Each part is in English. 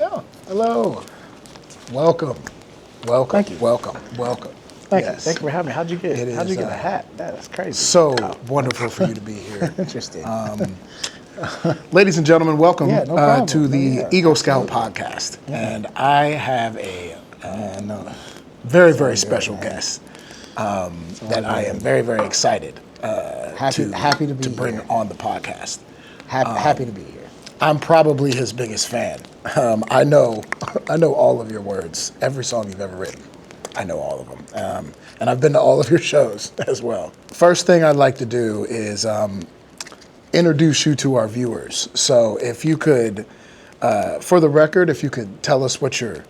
Yeah. Hello. Welcome. Thank you. Welcome. Thank you. Yes. Thank you for having me. How'd you get a is, hat? That's crazy. So wonderful for you to be here. Interesting. Ladies and gentlemen, welcome Yeah, no problem. to the Yeah, Ego Scout absolutely. podcast. Yeah. And I have a No. very good, special man. guest that I am very excited Happy to be to bring here. on the podcast. Happy to be here. I'm probably his biggest fan. I know all of your words, every song you've ever written. I know all of them. And I've been to all of your shows as well. First thing I'd like to do is introduce you to our viewers. So if you could, for the record, if you could tell us what your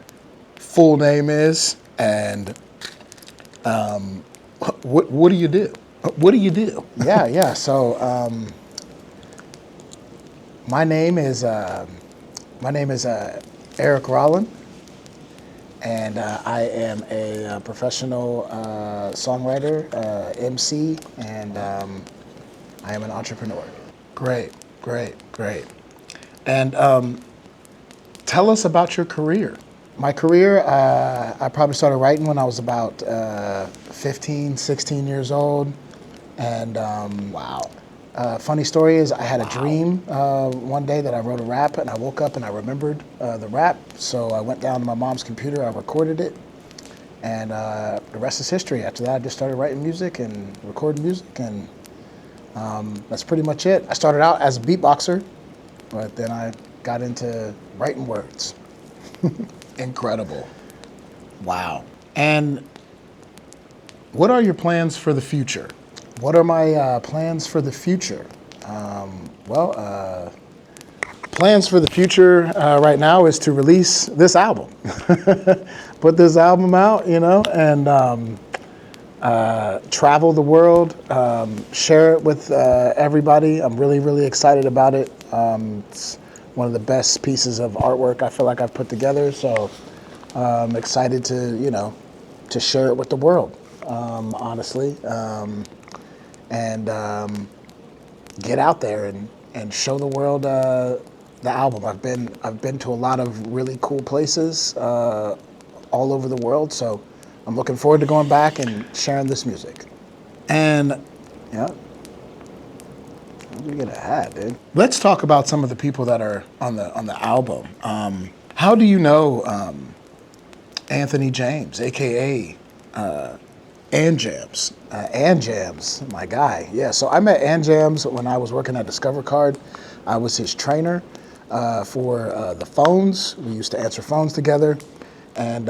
full name is and what do you do? What do you do? Yeah. So my name is Eric Rollin, and I am a professional songwriter, MC, and I am an entrepreneur. Great. And tell us about your career. My career, I probably started writing when I was about 15, 16 years old. And Wow. funny story is I had a dream one day that I wrote a rap, and I woke up and I remembered the rap. So I went down to my mom's computer, I recorded it, and the rest is history. After that, I just started writing music and recording music, and that's pretty much it. I started out as a beatboxer, but then I got into writing words. Incredible. Wow. And what are your plans for the future? What are my plans for the future? Plans for the future right now is to release this album. Put this album out, and travel the world, share it with everybody. I'm really excited about it. It's one of the best pieces of artwork I feel like I've put together. So I'm excited to share it with the world, honestly. And get out there and show the world the album. I've been to a lot of really cool places all over the world, so I'm looking forward to going back and sharing this music. And Yeah. You get a hat, dude. let's talk about some of the people that are on the album. How do you know Anthony James, aka Anjams? Anjams, my guy. Yeah, so I met Anjams when I was working at Discover Card. I was his trainer for the phones. We used to answer phones together. And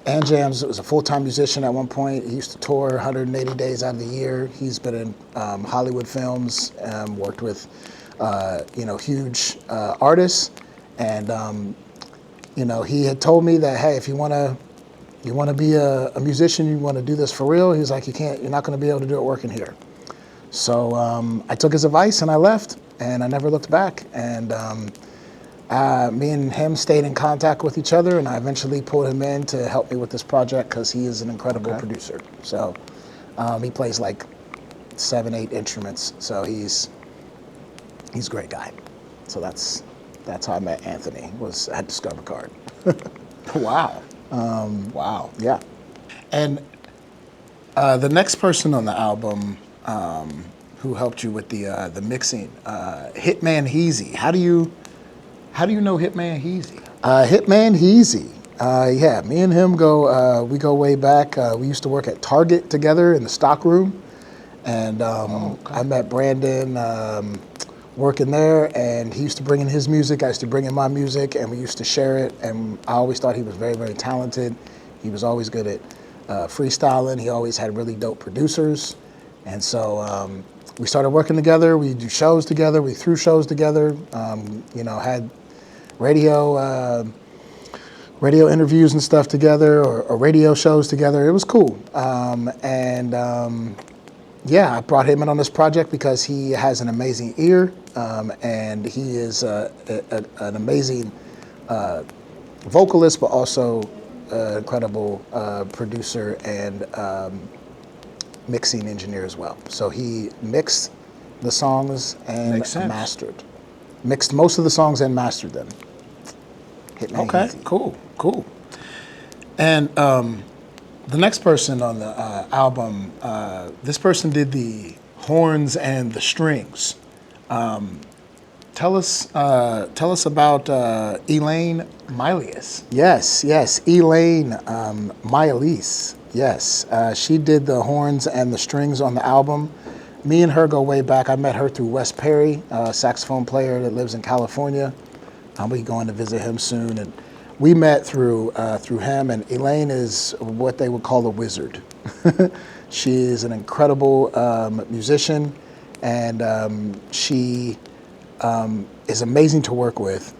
Anjams was a full-time musician at one point. He used to tour 180 days out of the year. He's been in Hollywood films, worked with huge artists. And he had told me that, hey, if you want to be a musician, you want to do this for real, he was like, you're not going to be able to do it working here. So I took his advice and I left, and I never looked back. And me and him stayed in contact with each other, and I eventually pulled him in to help me with this project because he is an incredible producer. So he plays like 7-8 instruments. So he's a great guy. So that's how I met Anthony, was at Discover Card. Wow. Wow. Yeah. And the next person on the album who helped you with the mixing, Hitman Heezy. How do you know Hitman Heezy? Hitman Heezy. Yeah, me and him we go way back. We used to work at Target together in the stock room. And I met Brandon working there, and he used to bring in his music. I used to bring in my music, and we used to share it. And I always thought he was very talented. He was always good at freestyling. He always had really dope producers. And so we started working together. We do shows together. We threw shows together. Had radio interviews and stuff together, or radio shows together. It was cool. Yeah, I brought him in on this project because he has an amazing ear, and he is an amazing vocalist, but also incredible producer and mixing engineer as well. So he mixed the songs and Makes sense. mixed most of the songs and mastered them. Hitting it Okay, easy. cool. And the next person on the album, this person did the horns and the strings. Tell us about Elaine Milius. Yes, Elaine Myalise. Yes, she did the horns and the strings on the album. Me and her go way back. I met her through Wes Perry, a saxophone player that lives in California. I'll be going to visit him soon, and we met through him. And Elaine is what they would call a wizard. She is an incredible musician, and she is amazing to work with.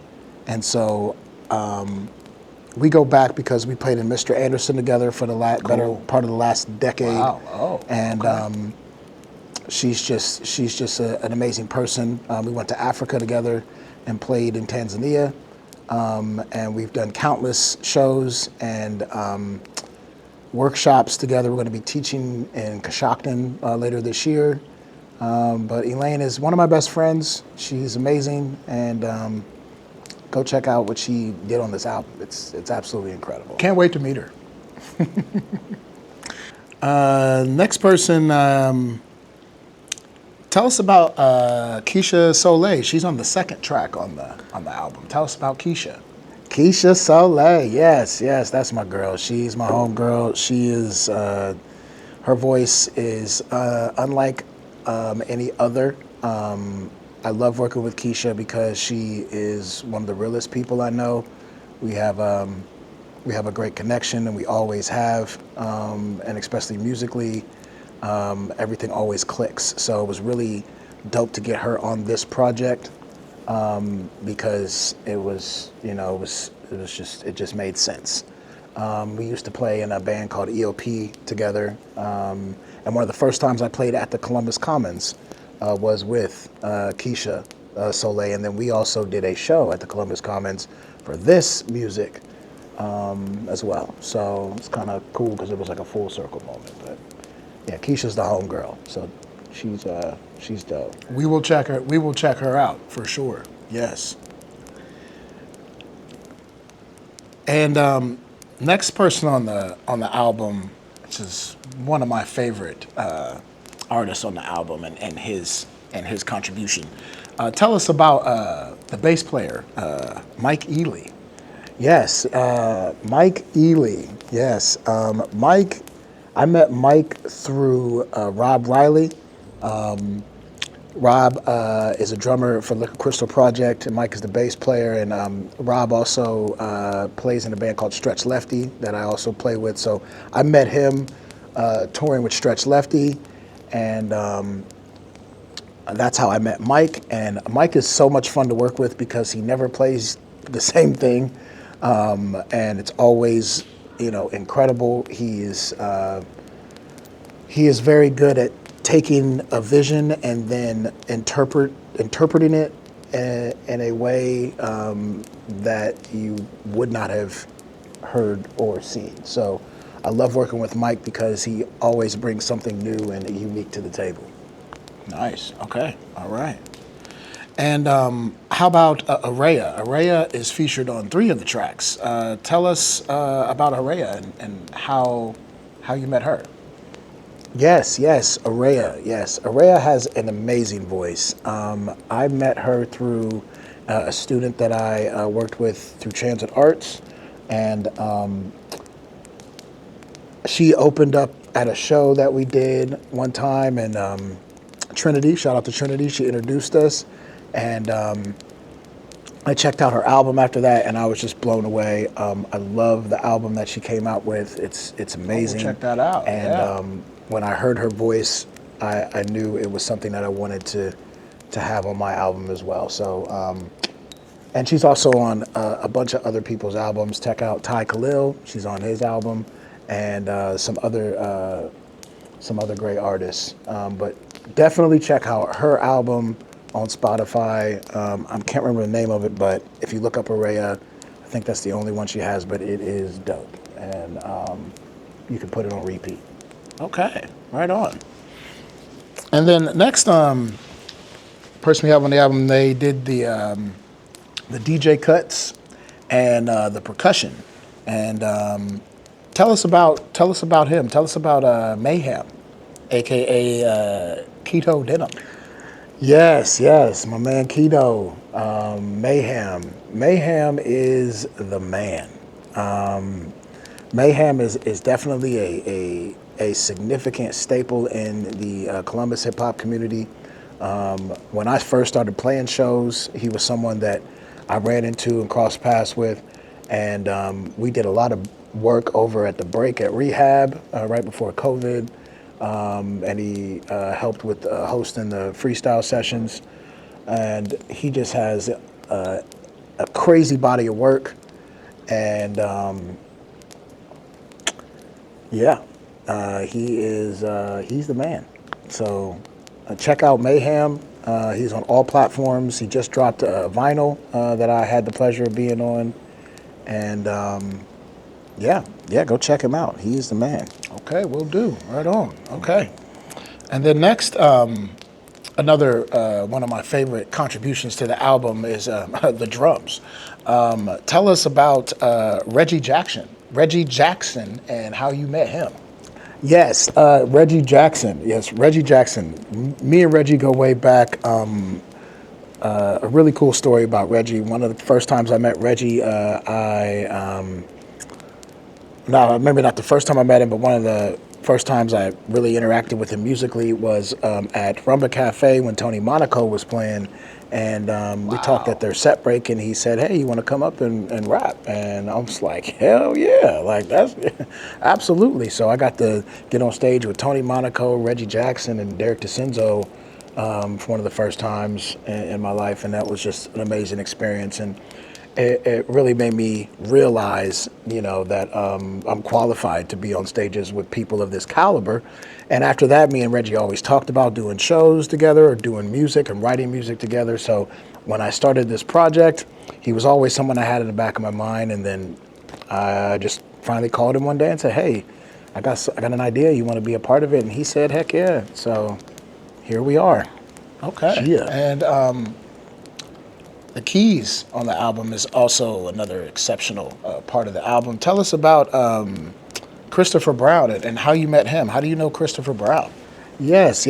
And so we go back because we played in Mr. Anderson together for the better part of the last decade. Wow. Oh. And Okay. she's just an amazing person. We went to Africa together and played in Tanzania. And we've done countless shows and workshops together. We're going to be teaching in Coshocton later this year. But Elaine is one of my best friends. She's amazing, and go check out what she did on this album. It's absolutely incredible. Can't wait to meet her. Next person, tell us about Keisha Soleil. She's on the second track on the album. Tell us about Keisha. Keisha Soleil, yes, that's my girl. She's my homegirl. She is, her voice is unlike any other. I love working with Keisha because she is one of the realest people I know. We have a great connection, and we always have, and especially musically, everything always clicks. So it was really dope to get her on this project because it just made sense. We used to play in a band called EOP together, and one of the first times I played at the Columbus Commons was with Keisha Soleil, and then we also did a show at the Columbus Commons for this music as well. So it's kind of cool because it was like a full circle moment. But yeah, Keisha's the homegirl, so she's dope. We will check her. We will check her out for sure. Yes. And next person on the album, which is one of my favorite artists on the album, and his contribution. Tell us about the bass player, Mike Ely. Yes, Mike Ely. Yes, Mike. I met Mike through Rob Riley. Rob is a drummer for Liquid Crystal Project, and Mike is the bass player. And Rob also plays in a band called Stretch Lefty that I also play with. So I met him touring with Stretch Lefty, and that's how I met Mike. And Mike is so much fun to work with because he never plays the same thing, and it's always, incredible. He is very good at taking a vision and then interpreting it in a way that you would not have heard or seen. So I love working with Mike because he always brings something new and unique to the table. Nice. Okay. All right. And how about Araya? Araya is featured on 3 of the tracks. Tell us about Araya and how you met her. Yes, Araya. Yes, Araya has an amazing voice. I met her through a student that I worked with through Transit Arts, and she opened up at a show that we did one time, and Trinity, shout out to Trinity, she introduced us, and I checked out her album after that, and I was just blown away. I love the album that she came out with. It's amazing. Check that out. And yeah. When I heard her voice, I knew it was something that I wanted to have on my album as well. So, and she's also on a bunch of other people's albums. Check out Ty Khalil. She's on his album, and some other great artists. But definitely check out her album on Spotify. I can't remember the name of it, but if you look up Araya, I think that's the only one she has, but it is dope. And you can put it on repeat. Okay. Right on. And then next person we have on the album, they did the DJ cuts, and the percussion. And tell us about him. Tell us about Mayhem, aka Keto Denim. Yes, yes, my man Keto, Mayhem. Mayhem is the man. Mayhem is definitely a significant staple in the Columbus hip hop community. When I first started playing shows, he was someone that I ran into and crossed paths with, and we did a lot of work over at the break at Rehab right before COVID. And he helped with hosting the freestyle sessions. And he just has a crazy body of work. And yeah, he's the man. So check out Mayhem. He's on all platforms. He just dropped a vinyl that I had the pleasure of being on. And yeah, go check him out. He is the man. Okay, will do. Right on. Okay. And then next, another one of my favorite contributions to the album is the drums. Tell us about Reggie Jackson, and how you met him. Yes, Reggie Jackson. Yes, Reggie Jackson. Me and Reggie go way back. A really cool story about Reggie. One of the first times I met Reggie, no, maybe not the first time I met him, but one of the first times I really interacted with him musically was at Rumba Cafe when Tony Monaco was playing. And we talked at their set break, and he said, "Hey, you want to come up and rap?" And I was like, "Hell yeah!" Like that's absolutely. So I got to get on stage with Tony Monaco, Reggie Jackson, and Derek DeCenzo for one of the first times in my life, and that was just an amazing experience. And it really made me realize, that I'm qualified to be on stages with people of this caliber. And after that, me and Reggie always talked about doing shows together or doing music and writing music together. So when I started this project, he was always someone I had in the back of my mind. And then I just finally called him one day and said, "Hey, I got an idea. You want to be a part of it?" And he said, "Heck yeah." So here we are. Okay. Yeah. And the keys on the album is also another exceptional part of the album. Tell us about Christopher Brown and how you met him. How do you know Christopher Brown? Yes.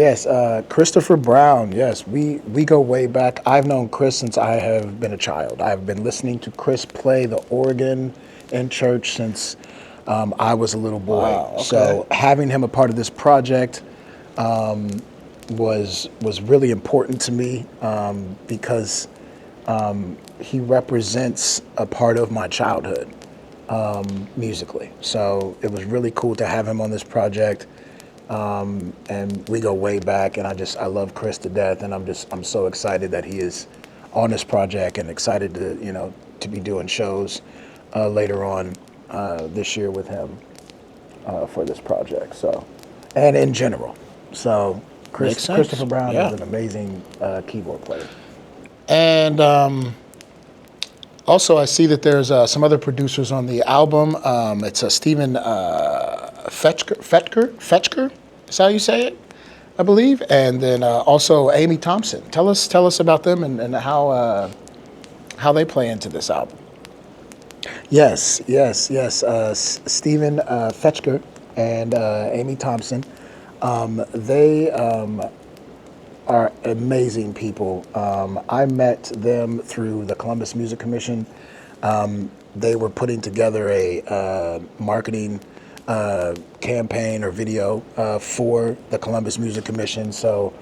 Christopher Brown. Yes, we go way back. I've known Chris since I have been a child. I've been listening to Chris play the organ in church since I was a little boy. Wow, okay. So having him a part of this project was really important to me because he represents a part of my childhood musically. So it was really cool to have him on this project. And we go way back, and I love Chris to death, and I'm so excited that he is on this project, and excited to be doing shows later on this year with him for this project. So, and in general. So Christopher Brown is an amazing keyboard player. And also, I see that there's some other producers on the album. It's Stephen Fetchker, is how you say it, I believe. And then also Amy Thompson. Tell us about them and how they play into this album. Yes. Stephen Fetchker and Amy Thompson. They are amazing people. I met them through the Columbus Music Commission. They were putting together a marketing campaign or video for the Columbus Music Commission. So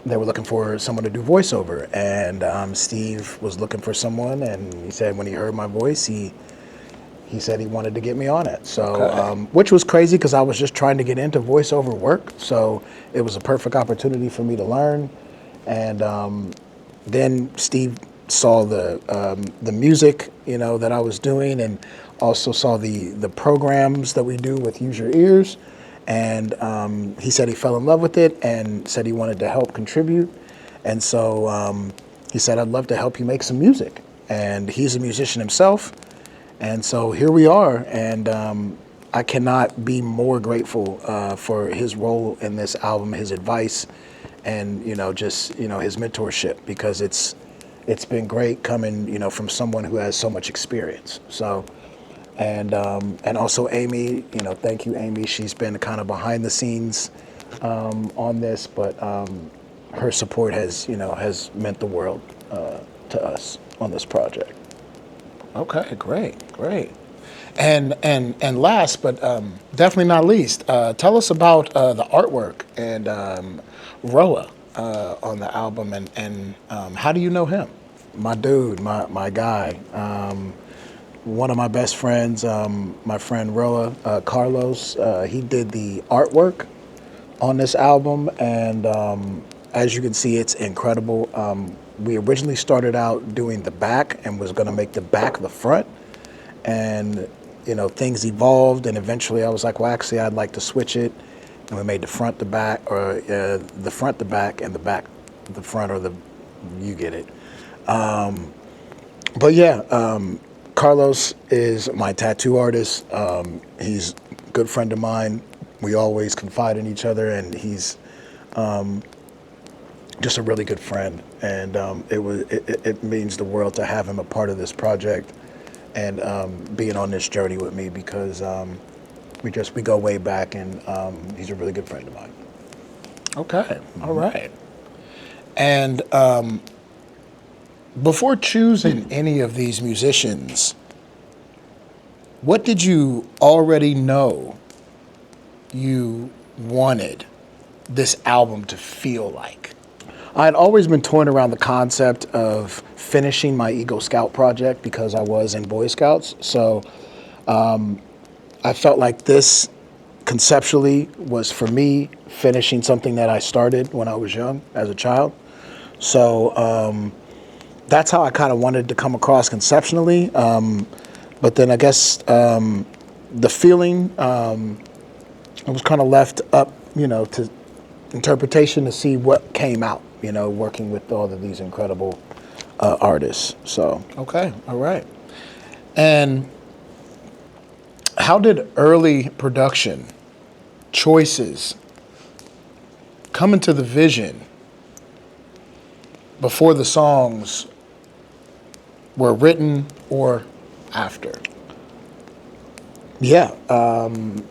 they were looking for someone to do voiceover. And Steve was looking for someone, and he said when he heard my voice, he said he wanted to get me on it. So, which was crazy because I was just trying to get into voiceover work. So it was a perfect opportunity for me to learn. And then Steve saw the music, that I was doing, and also saw the programs that we do with Use Your Ears. And he said he fell in love with it and said he wanted to help contribute. And so he said, "I'd love to help you make some music." And he's a musician himself. And so here we are, and I cannot be more grateful for his role in this album, his advice, and his mentorship, because it's it's been great coming, from someone who has so much experience. So, and also Amy, thank you, Amy. She's been kind of behind the scenes on this, but her support has meant the world to us on this project. Okay, great, great. And last, but definitely not least, tell us about the artwork and Roa on the album, and how do you know him? My dude, my guy, one of my best friends, my friend Roa, Carlos, he did the artwork on this album, and as you can see, it's incredible. We originally started out doing the back and was going to make the back the front, and things evolved, and eventually I was like, well, actually, I'd like to switch it, and we made the front the back, or the front the back, and the back the front, or the you get it. But yeah, Carlos is my tattoo artist. He's a good friend of mine. We always confide in each other, and he's just a really good friend. And it means the world to have him a part of this project and being on this journey with me, because we go way back, and he's a really good friend of mine. Okay, all right. And before choosing any of these musicians, what did you already know you wanted this album to feel like? I had always been toying around the concept of finishing my Eagle Scout project because I was in Boy Scouts. So I felt like this conceptually was, for me, finishing something that I started when I was young as a child. So that's how I kind of wanted to come across conceptually. But then I guess the feeling, it was kind of left up, to interpretation to see what came out, working with all of these incredible artists. So. Okay, all right. And how did early production choices come into the vision before the songs were written or after? Yeah.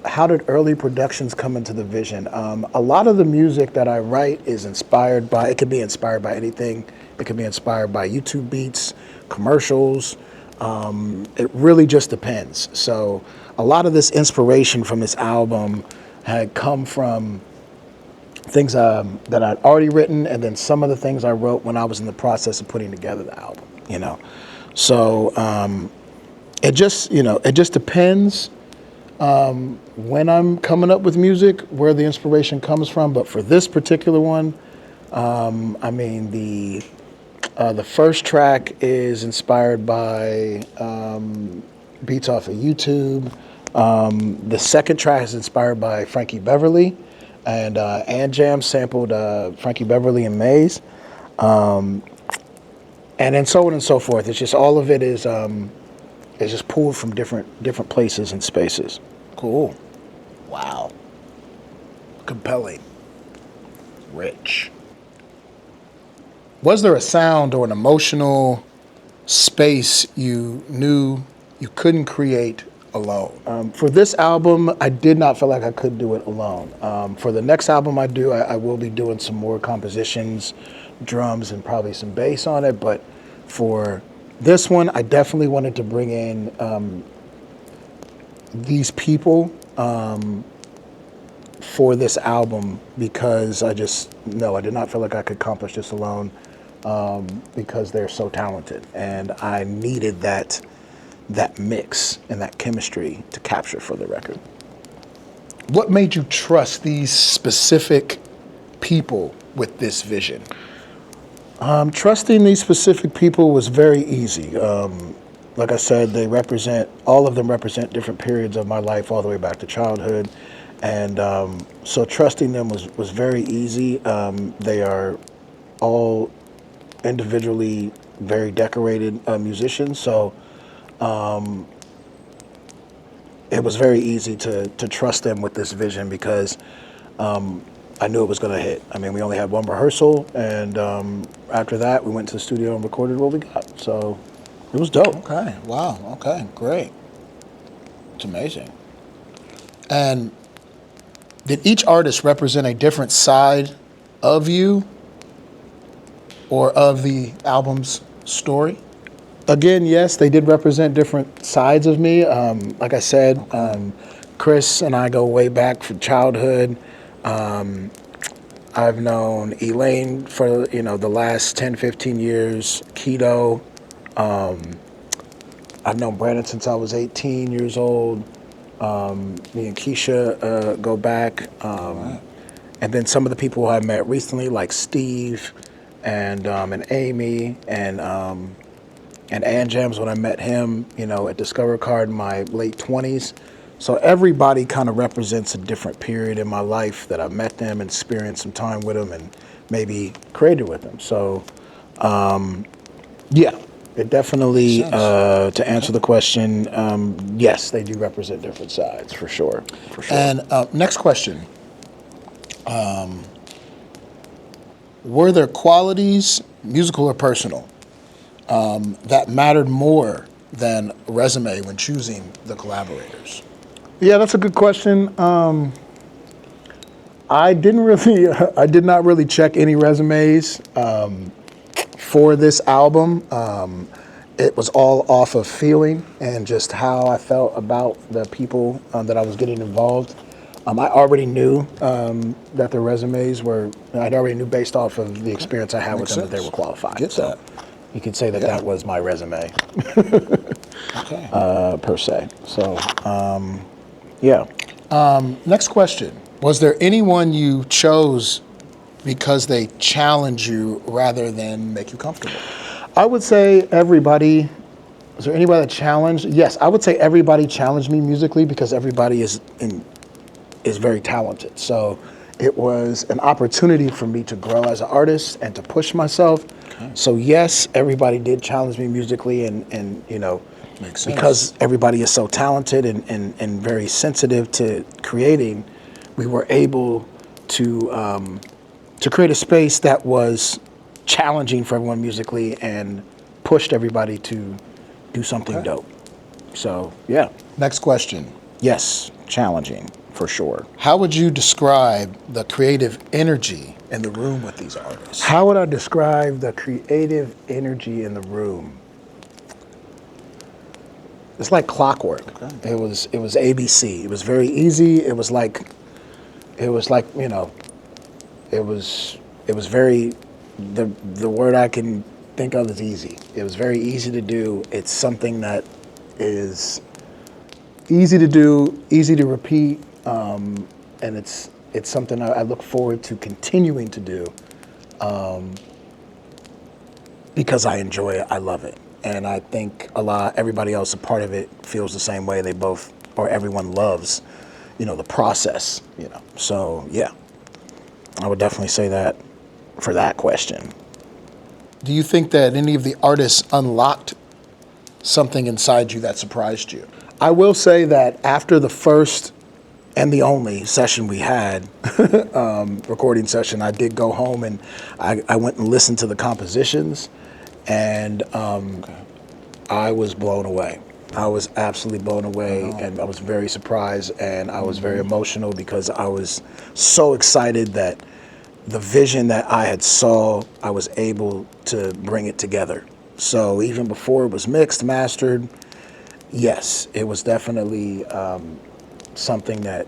How did early productions come into the vision? A lot of the music that I write is inspired by, it could be inspired by anything. It could be inspired by YouTube beats, commercials. It really just depends. So a lot of this inspiration from this album had come from things that I'd already written, and then some of the things I wrote when I was in the process of putting together the album, So it just depends when I'm coming up with music, where the inspiration comes from. But for this particular one, the first track is inspired by beats off of YouTube. The second track is inspired by Frankie Beverly, and Jam sampled Frankie Beverly and Maze, and then so on and so forth. It's just all of it is just pulled from different places and spaces. Cool. Wow. Compelling. Rich. Was there a sound or an emotional space you knew you couldn't create alone? For this album, I did not feel like I could do it alone. For the next album I will be doing some more compositions, drums, and probably some bass on it. But for this one, I definitely wanted to bring in these people for this album, because I did not feel like I could accomplish this alone, because they're so talented, and I needed that mix and that chemistry to capture for the record. What made you trust these specific people with this vision? Trusting these specific people was very easy. Like I said, all of them represent different periods of my life, all the way back to childhood. And so trusting them was very easy. They are all individually very decorated musicians. So it was very easy to trust them with this vision, because I knew it was going to hit. I mean, we only had one rehearsal, and after that, we went to the studio and recorded what we got. So it was dope. Okay. Wow. Okay. Great. It's amazing. And did each artist represent a different side of you or of the album's story? Again, yes, they did represent different sides of me. Like I said, Chris and I go way back from childhood. I've known Elaine for, the last 10, 15 years, Keto. I've known Brandon since I was 18 years old. Me and Keisha go back. And then some of the people I met recently, like Steve and Amy and Anjams when I met him, at Discover Card in my late 20s. So everybody kind of represents a different period in my life that I met them and experienced some time with them and maybe created with them. So, yeah, it definitely, to answer the question, yes, they do represent different sides, for sure. And next question. Were there qualities, musical or personal, that mattered more than resume when choosing the collaborators? Yeah, that's a good question. I did not really check any resumes for this album. It was all off of feeling and just how I felt about the people that I was getting involved. I already knew that their resumes were, I already knew based off of the experience I had with them that they were qualified. Get so that. you could say that that was my resume, Okay. per se. So, yeah. Next question. Was there anyone you chose because they challenge you rather than make you comfortable? I would say everybody. Is there anybody that challenged? Yes, I would say everybody challenged me musically because everybody is very talented. So it was an opportunity for me to grow as an artist and to push myself. Okay. So yes, everybody did challenge me musically, and Makes sense. because everybody is so talented and very sensitive to creating, we were able to create a space that was challenging for everyone musically and pushed everybody to do something dope. So yeah. Next question. Yes, challenging for sure. How would you describe the creative energy in the room with these artists? How would I describe the creative energy in the room? It's like clockwork. Okay. It was ABC. It was very easy. It was like it was very, the word I can think of is easy. It was very easy to do. It's something that is easy to do, easy to repeat, and it's something I look forward to continuing to do because I enjoy it. I love it, and I think everybody else a part of it feels the same way. They both, or everyone loves, the process. So yeah, I would definitely say that for that question. Do you think that any of the artists unlocked something inside you that surprised you? I will say that after the first and the only session we had, recording session, I did go home and I went and listened to the compositions, and I was blown away. I was absolutely blown away, and I was very surprised, and I was very emotional because I was so excited that the vision that I had saw, I was able to bring it together. So even before it was mixed, mastered, yes, it was definitely something that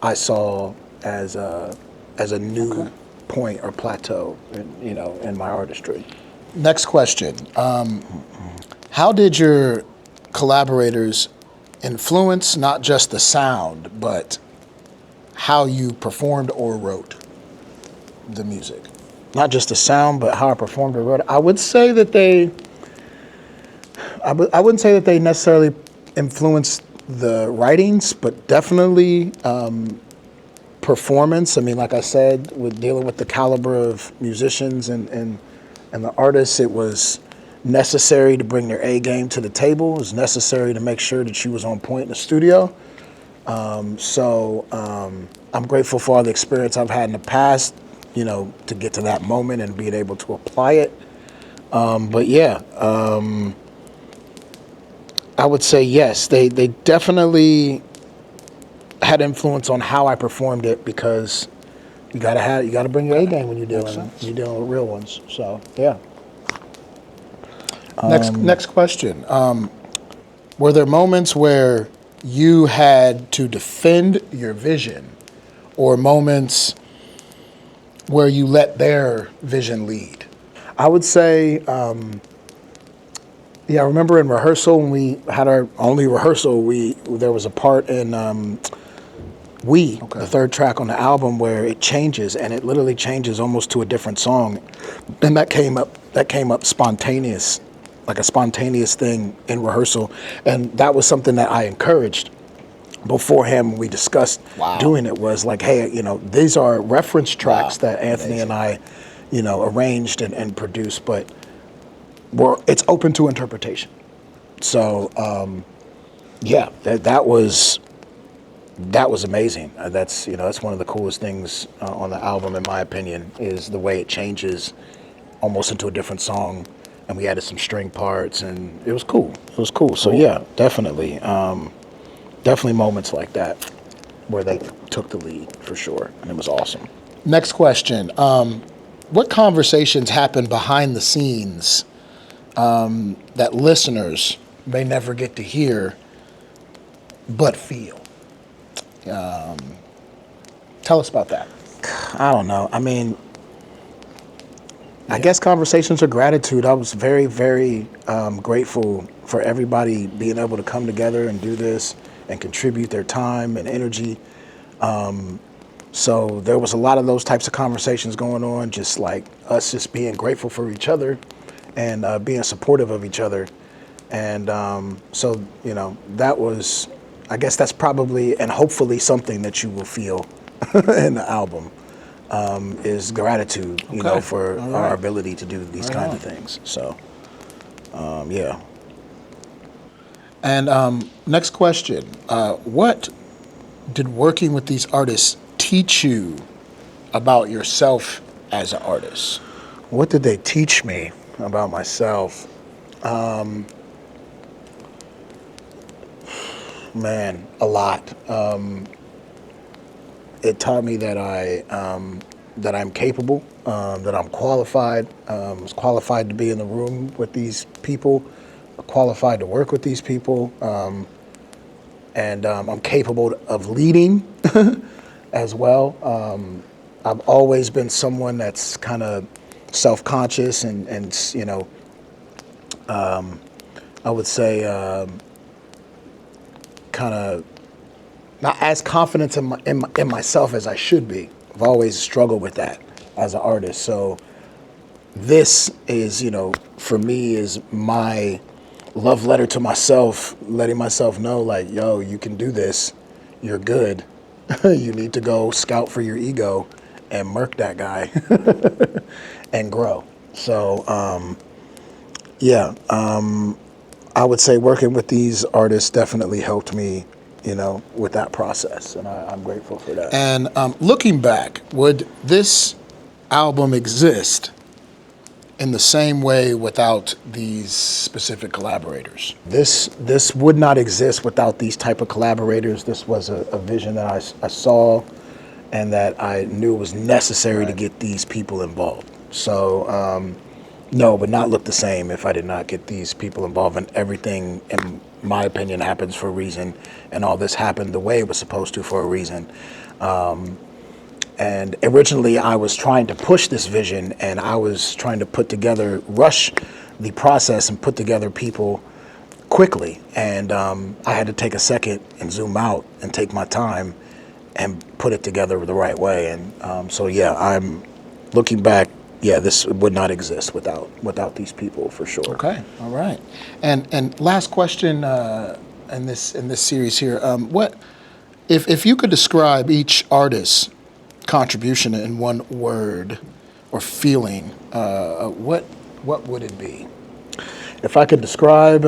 I saw as a new point or plateau, in my artistry. Next question. How did your collaborators influence not just the sound, but how you performed or wrote the music? Not just the sound, but how I performed or wrote it. I would say that I wouldn't say that they necessarily influenced the writings, but definitely performance. I mean, like I said, with dealing with the caliber of musicians and the artists, it was necessary to bring their A game to the table. It was necessary to make sure that she was on point in the studio. I'm grateful for all the experience I've had in the past, to get to that moment and being able to apply it. But yeah, I would say yes. They definitely had influence on how I performed it because you gotta bring your A game when you're dealing with real ones. So yeah. Next question. Were there moments where you had to defend your vision, or moments where you let their vision lead? I would say, yeah, I remember in rehearsal when we had our only rehearsal, there was a part in the third track on the album, where it changes, and it literally changes almost to a different song, and that came up spontaneous, like a spontaneous thing in rehearsal, and that was something that I encouraged beforehand when we discussed doing it. Was like, hey, these are reference tracks that Anthony and I, arranged and produced, but it's open to interpretation. So yeah, that was amazing. That's one of the coolest things on the album, in my opinion, is the way it changes almost into a different song, and we added some string parts, and it was cool. It was cool. So yeah, definitely, definitely moments like that where they took the lead for sure, and it was awesome. Next question. What conversations happen behind the scenes that listeners may never get to hear but feel? Tell us about that. I don't know. I mean, I guess conversations of gratitude. I was very, very grateful for everybody being able to come together and do this and contribute their time and energy. So there was a lot of those types of conversations going on, just like us just being grateful for each other and being supportive of each other. And that was, I guess that's probably and hopefully something that you will feel in the album. Is gratitude, for our ability to do these kinds of things. So, yeah. And next question. What did working with these artists teach you about yourself as an artist? What did they teach me about myself? Man, a lot. It taught me that that I'm capable, that I'm qualified. Was qualified to be in the room with these people, qualified to work with these people, and I'm capable of leading as well. I've always been someone that's kind of self-conscious and I would say kind of not as confident in myself as I should be. I've always struggled with that as an artist. So this is, for me, is my love letter to myself, letting myself know, like, yo, you can do this. You're good. You need to go scout for your ego and murk that guy and grow. So, I would say working with these artists definitely helped me, with that process, and I'm grateful for that. And looking back, would this album exist in the same way without these specific collaborators? This would not exist without these type of collaborators. This was a vision that I saw, and that I knew was necessary to get these people involved. So no, would not look the same if I did not get these people involved. And everything, in my opinion, happens for a reason, and all this happened the way it was supposed to for a reason. And originally, I was trying to push this vision, and I was trying to rush the process and put together people quickly. And I had to take a second and zoom out and take my time and put it together the right way. And so, yeah, I'm looking back. Yeah, this would not exist without these people, for sure. Okay, all right. And last question in this series here. What if you could describe each artist's contribution in one word or feeling, what would it be? If I could describe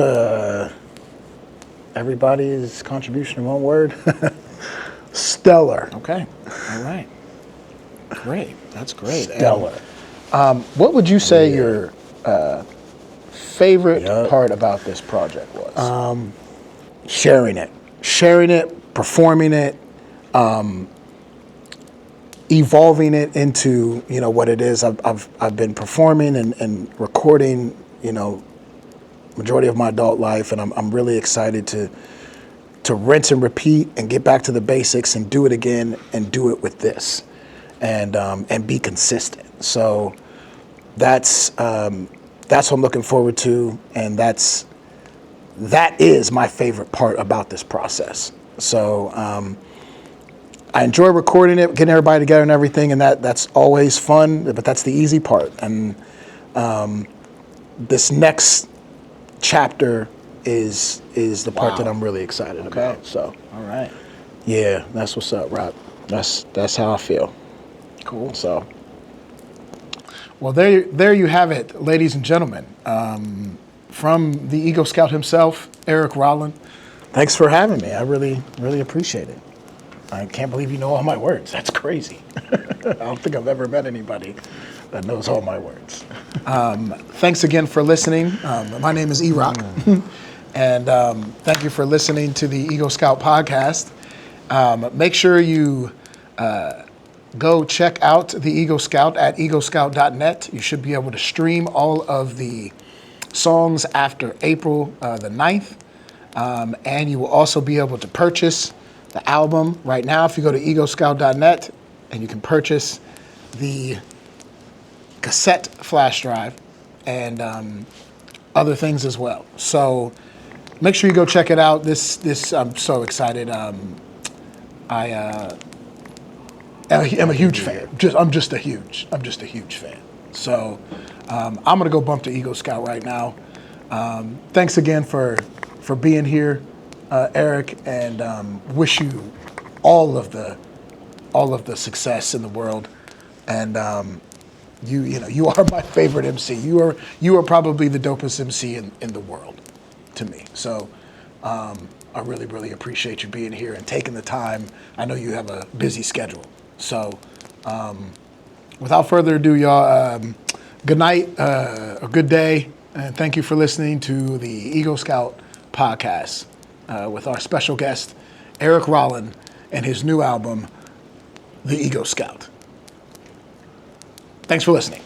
everybody's contribution in one word, stellar. Okay. All right. Great. That's great. Stellar. What would you say your favorite Yep. part about this project was? Sharing it, performing it, evolving it into, you know, what it is. I've been performing and recording, you know, majority of my adult life, and I'm really excited to rinse and repeat and get back to the basics and do it again and do it with this, and be consistent. So that's what I'm looking forward to, and that is my favorite part about this process. So I enjoy recording it, getting everybody together and everything, and that's always fun, but that's the easy part. And this next chapter is the part that I'm really excited about. So All right. yeah, that's what's up, Rob. That's how I feel. Cool. So Well, there you have it, ladies and gentlemen. From the Eagle Scout himself, Eric Rollin. thanks for having me. I really appreciate it. I can't believe you know all my words. That's crazy. I don't think I've ever met anybody that knows all my words. Thanks again for listening. My name is E-Rock, and thank you for listening to the Eagle Scout podcast. Make sure you go check out the Eagle Scout at eaglescout.net. You should be able to stream all of the songs after April the 9th. And you will also be able to purchase the album right now if you go to eaglescout.net, and you can purchase the cassette flash drive and other things as well. So make sure you go check it out. This I'm so excited. I am a huge fan. I'm just a huge fan. So I'm gonna go bump the Eagle Scout right now. Thanks again for being here, Eric, and wish you all of the success in the world. And you are my favorite MC. You are probably the dopest MC in the world to me. So I really appreciate you being here and taking the time. I know you have a busy schedule. So without further ado, y'all, good night, a good day, and thank you for listening to the Eagle Scout podcast with our special guest, Eric Rollin, and his new album, The Eagle Scout. Thanks for listening.